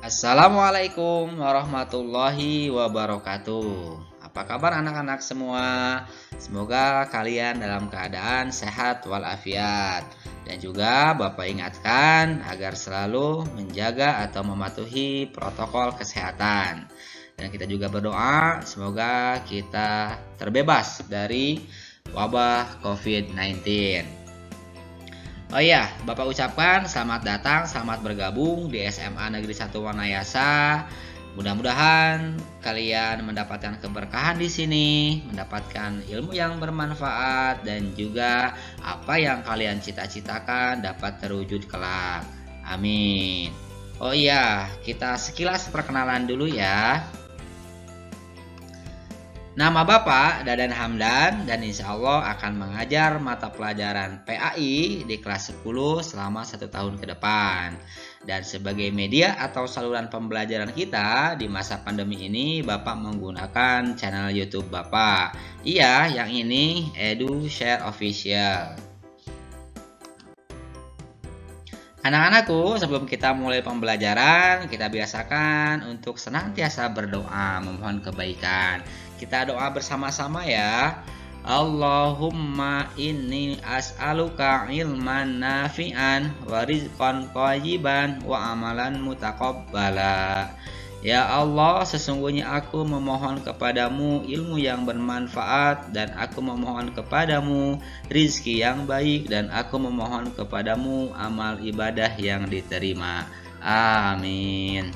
Assalamualaikum warahmatullahi wabarakatuh. Apa kabar anak-anak semua? Semoga kalian dalam keadaan sehat walafiat. Dan juga Bapak ingatkan agar selalu menjaga atau mematuhi protokol kesehatan. Dan kita juga berdoa semoga kita terbebas dari wabah COVID-19. Oh iya, Bapak ucapkan selamat datang, selamat bergabung di SMA Negeri 1 Wanayasa. Mudah-mudahan kalian mendapatkan keberkahan di sini, mendapatkan ilmu yang bermanfaat, dan juga apa yang kalian cita-citakan dapat terwujud kelak. Amin. Oh iya, kita sekilas perkenalan dulu ya. Nama Bapak Dadan Hamdan dan insya Allah akan mengajar mata pelajaran PAI di kelas 10 selama 1 tahun ke depan. Dan sebagai media atau saluran pembelajaran kita di masa pandemi ini, Bapak menggunakan channel YouTube Bapak. Iya, yang ini Edu Share Official. Anak-anakku, sebelum kita mulai pembelajaran, kita biasakan untuk senantiasa berdoa, memohon kebaikan. Kita doa bersama-sama ya. Allahumma inni as'aluka ilman nafi'an wa rizqan thayyiban wa amalan mutaqabbala. Ya Allah, sesungguhnya aku memohon kepadamu ilmu yang bermanfaat, dan aku memohon kepadamu rizki yang baik, dan aku memohon kepadamu amal ibadah yang diterima. Amin.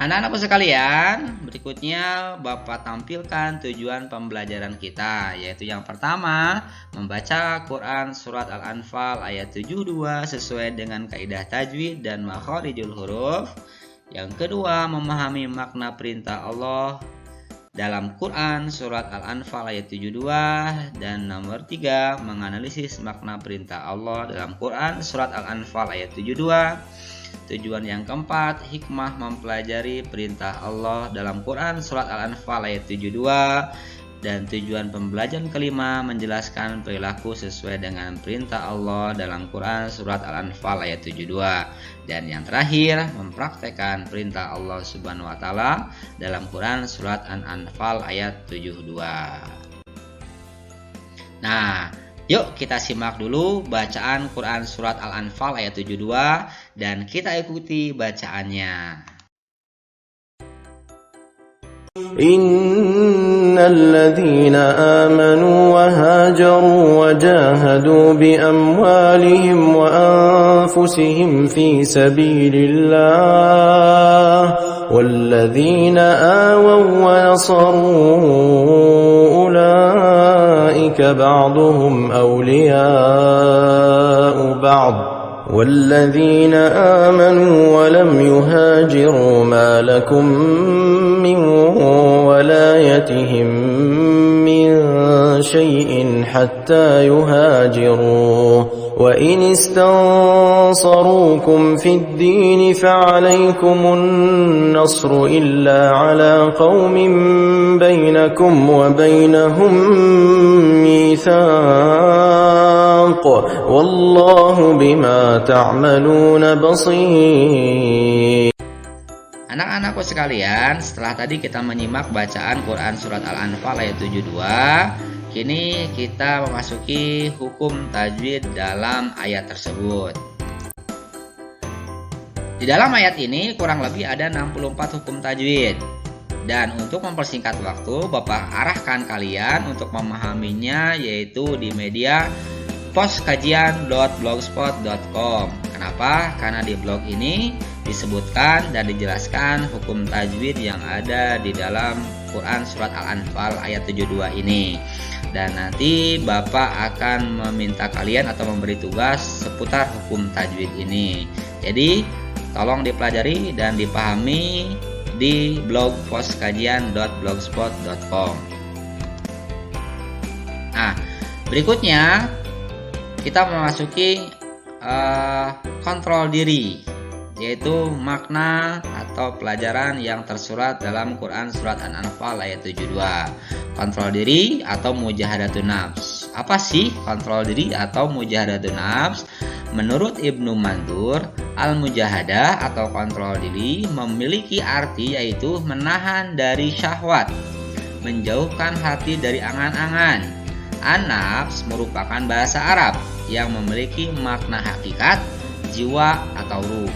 Anak-anakku sekalian, berikutnya Bapak tampilkan tujuan pembelajaran kita, yaitu yang pertama, membaca Quran Surat Al-Anfal ayat 72 sesuai dengan kaidah tajwid dan makharijul huruf. Yang kedua, memahami makna perintah Allah dalam Quran Surat Al-Anfal ayat 72. Dan nomor 3, menganalisis makna perintah Allah dalam Quran Surat Al-Anfal ayat 72. Tujuan yang keempat, hikmah mempelajari perintah Allah dalam Quran Surat Al-Anfal ayat 72. Dan tujuan pembelajaran kelima, menjelaskan perilaku sesuai dengan perintah Allah dalam Quran Surat Al-Anfal ayat 72. Dan yang terakhir, mempraktekkan perintah Allah Subhanahu wa Ta'ala dalam Quran Surat Al-Anfal ayat 72. Nah, yuk kita simak dulu bacaan Quran Surat Al-Anfal ayat 72 dan kita ikuti bacaannya. Innal ladzina amanu wa hajaru wa jahadu bi amwalihim wa anfusihim fi sabilillah wal ladzina awaw wa nasaru ulaika ba'duhum awliya'u ba'd والذين آمنوا ولم يهاجروا ما لكم من ولايتهم من شيء حتى يهاجروا وإن استنصروكم في الدين فعليكم النصر إلا على قوم بينكم وبينهم ميثاق والله بما تعملون بصير. Anak-anakku sekalian, setelah tadi kita menyimak bacaan Quran Surat Al-Anfal ayat 72, kini kita memasuki hukum tajwid dalam ayat tersebut. Di dalam ayat ini kurang lebih ada 64 hukum tajwid. Dan untuk mempersingkat waktu, Bapak arahkan kalian untuk memahaminya yaitu di media poskajian.blogspot.com. Kenapa? Karena di blog ini disebutkan dan dijelaskan hukum tajwid yang ada di dalam Quran Surat Al-Anfal ayat 72 ini. Dan nanti Bapak akan meminta kalian atau memberi tugas seputar hukum tajwid ini. Jadi tolong dipelajari dan dipahami di blog poskajian.blogspot.com. Nah, berikutnya kita memasuki kontrol diri, yaitu makna atau pelajaran yang tersurat dalam Quran Surat Al-Anfal ayat 72. Kontrol diri atau mujahadatun nafs. Apa sih kontrol diri atau mujahadatun nafs? Menurut Ibnu Mandur, al-mujahadah atau kontrol diri memiliki arti yaitu menahan dari syahwat, menjauhkan hati dari angan-angan. An-nafs merupakan bahasa Arab yang memiliki makna hakikat, jiwa atau ruh.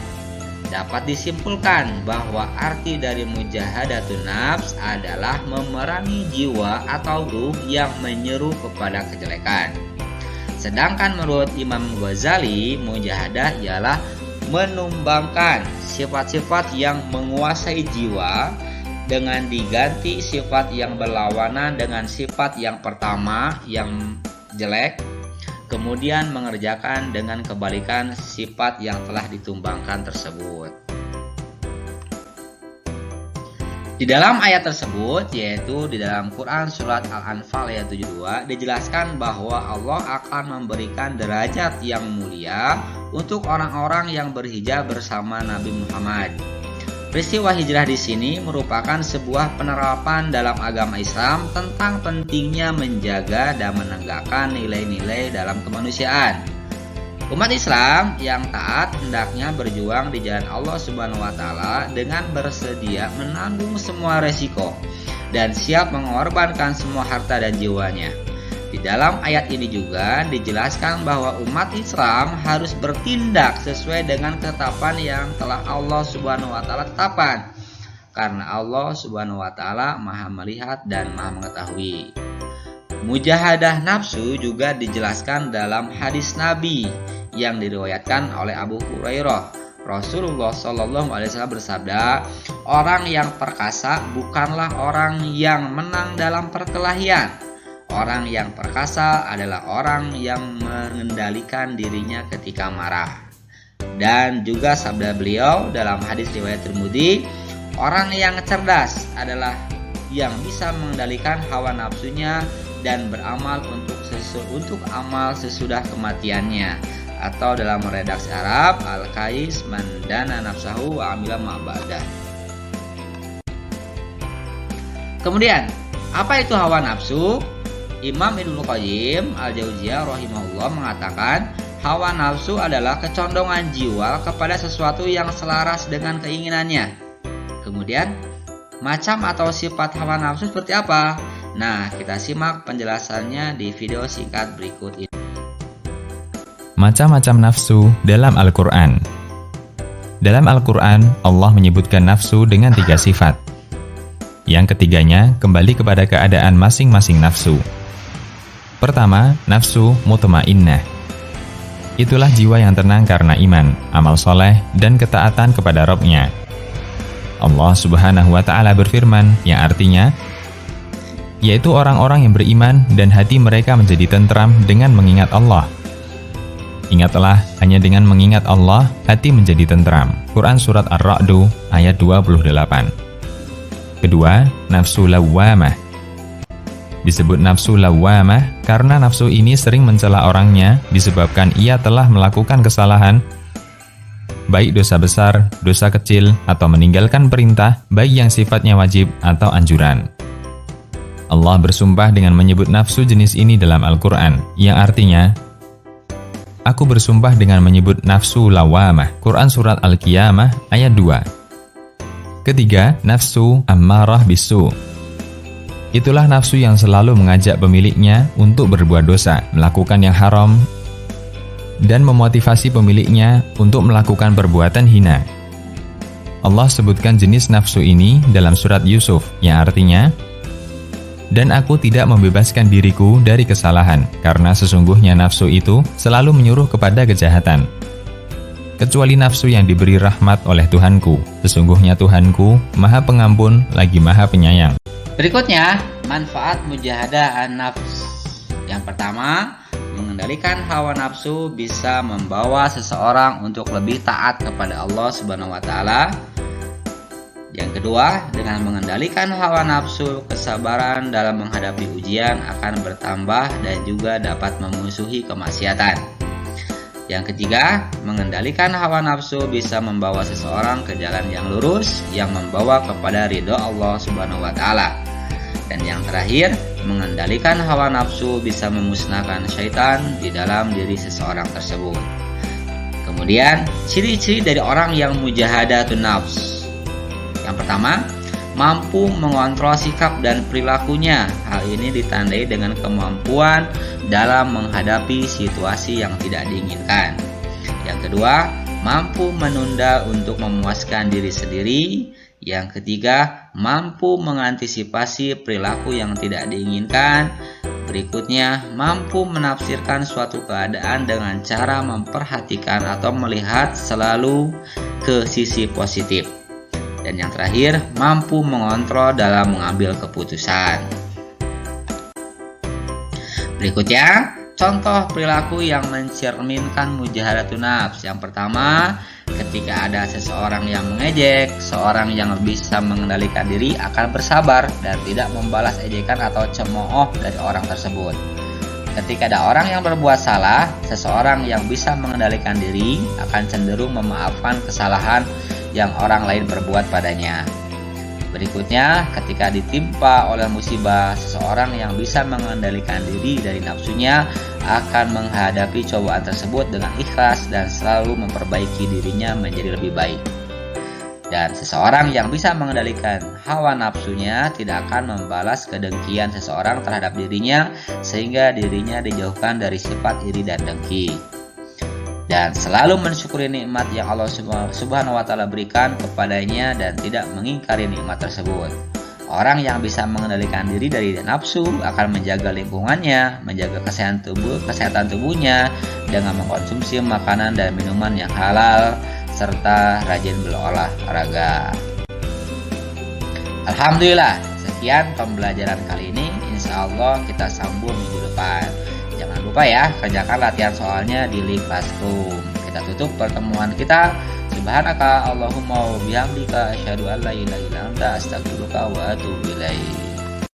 Dapat disimpulkan bahwa arti dari mujahadatun nafs adalah memerangi jiwa atau ruh yang menyeru kepada kejelekan. Sedangkan menurut Imam Ghazali, mujahadah ialah menumbangkan sifat-sifat yang menguasai jiwa dengan diganti sifat yang berlawanan dengan sifat yang pertama yang jelek, kemudian mengerjakan dengan kebalikan sifat yang telah ditumbangkan tersebut. Di dalam ayat tersebut, yaitu di dalam Quran Surat Al-Anfal ayat 72, dijelaskan bahwa Allah akan memberikan derajat yang mulia untuk orang-orang yang berhijrah bersama Nabi Muhammad. Peristiwa hijrah di sini merupakan sebuah penerapan dalam agama Islam tentang pentingnya menjaga dan menegakkan nilai-nilai dalam kemanusiaan. Umat Islam yang taat hendaknya berjuang di jalan Allah Subhanahu wa taala dengan bersedia menanggung semua resiko dan siap mengorbankan semua harta dan jiwanya. Di dalam ayat ini juga dijelaskan bahwa umat Islam harus bertindak sesuai dengan ketetapan yang telah Allah Subhanahu wa taala tetapkan. Karena Allah Subhanahu wa taala Maha melihat dan Maha mengetahui. Mujahadah nafsu juga dijelaskan dalam hadis Nabi yang diriwayatkan oleh Abu Hurairah. Rasulullah SAW bersabda, orang yang perkasa bukanlah orang yang menang dalam perkelahian. Orang yang perkasa adalah orang yang mengendalikan dirinya ketika marah. Dan juga sabda beliau dalam hadis riwayat Tirmidzi, orang yang cerdas adalah yang bisa mengendalikan hawa nafsunya dan beramal untuk amal sesudah kematiannya, atau dalam redaksi Arab al-qais man dana nafsahu wa amila ma'badah. Kemudian, apa itu hawa nafsu? Imam Ibnu Qayyim al-Jauziyah rahimahullah mengatakan, hawa nafsu adalah kecondongan jiwa kepada sesuatu yang selaras dengan keinginannya. Kemudian, macam atau sifat hawa nafsu seperti apa? Nah, kita simak penjelasannya di video singkat berikut ini. Macam-macam nafsu dalam Al-Quran. Dalam Al-Quran, Allah menyebutkan nafsu dengan 3 sifat. Yang ketiganya kembali kepada keadaan masing-masing nafsu. Pertama, nafsu mutmainnah. Itulah jiwa yang tenang karena iman, amal soleh, dan ketaatan kepada Rabb-Nya. Allah Subhanahu wa Ta'ala berfirman, yang artinya, yaitu orang-orang yang beriman dan hati mereka menjadi tentram dengan mengingat Allah. Ingatlah, hanya dengan mengingat Allah, hati menjadi tentram. Quran Surat Ar-Ra'du ayat 28. Kedua, nafsu lawwamah. Disebut nafsu lawwamah karena nafsu ini sering mencela orangnya disebabkan ia telah melakukan kesalahan, baik dosa besar, dosa kecil, atau meninggalkan perintah, baik yang sifatnya wajib atau anjuran. Allah bersumpah dengan menyebut nafsu jenis ini dalam Al-Quran, yang artinya, Aku bersumpah dengan menyebut nafsu lawamah. Quran Surat Al-Qiyamah ayat 2. Ketiga, nafsu ammarah bisu. Itulah nafsu yang selalu mengajak pemiliknya untuk berbuat dosa, melakukan yang haram, dan memotivasi pemiliknya untuk melakukan perbuatan hina. Allah sebutkan jenis nafsu ini dalam surat Yusuf, yang artinya, dan aku tidak membebaskan diriku dari kesalahan, karena sesungguhnya nafsu itu selalu menyuruh kepada kejahatan. Kecuali nafsu yang diberi rahmat oleh Tuhanku. Sesungguhnya Tuhanku Maha Pengampun lagi Maha Penyayang. Berikutnya, manfaat mujahadah an-nafs. Yang pertama, mengendalikan hawa nafsu bisa membawa seseorang untuk lebih taat kepada Allah Subhanahu wa taala. Yang kedua, dengan mengendalikan hawa nafsu, kesabaran dalam menghadapi ujian akan bertambah dan juga dapat memusuhi kemaksiatan. Yang ketiga, mengendalikan hawa nafsu bisa membawa seseorang ke jalan yang lurus yang membawa kepada ridho Allah Subhanahu wa taala. Dan yang terakhir, mengendalikan hawa nafsu bisa memusnahkan syaitan di dalam diri seseorang tersebut. Kemudian, ciri-ciri dari orang yang mujahadatun nafs. Yang pertama, mampu mengontrol sikap dan perilakunya. Hal ini ditandai dengan kemampuan dalam menghadapi situasi yang tidak diinginkan. Yang kedua, mampu menunda untuk memuaskan diri sendiri. Yang ketiga, mampu mengantisipasi perilaku yang tidak diinginkan. Berikutnya, mampu menafsirkan suatu keadaan dengan cara memperhatikan atau melihat selalu ke sisi positif. Dan yang terakhir, mampu mengontrol dalam mengambil keputusan. Berikutnya, contoh perilaku yang mencerminkan mujahadatun nafs. Yang pertama, ketika ada seseorang yang mengejek, seorang yang bisa mengendalikan diri akan bersabar dan tidak membalas ejekan atau cemooh dari orang tersebut. Ketika ada orang yang berbuat salah, seseorang yang bisa mengendalikan diri akan cenderung memaafkan kesalahan yang orang lain berbuat padanya. Berikutnya, ketika ditimpa oleh musibah, seseorang yang bisa mengendalikan diri dari nafsunya akan menghadapi cobaan tersebut dengan ikhlas dan selalu memperbaiki dirinya menjadi lebih baik. Dan seseorang yang bisa mengendalikan hawa nafsunya tidak akan membalas kedengkian seseorang terhadap dirinya sehingga dirinya dijauhkan dari sifat iri dan dengki. Dan selalu mensyukuri nikmat yang Allah Subhanahu wa Ta'ala berikan kepadanya dan tidak mengingkari nikmat tersebut. Orang yang bisa mengendalikan diri dari nafsu akan menjaga lingkungannya, menjaga kesehatan tubuhnya dengan mengkonsumsi makanan dan minuman yang halal serta rajin berolahraga. Alhamdulillah, sekian pembelajaran kali ini. Insya Allah kita sambung minggu depan. Jangan lupa ya, kerjakan latihan soalnya di link Classroom. Kita tutup pertemuan kita. Subhanaka Allahumma wa bihamdika asyhadu an la ilaha illa anta astaghfiruka wa atubu ilaik.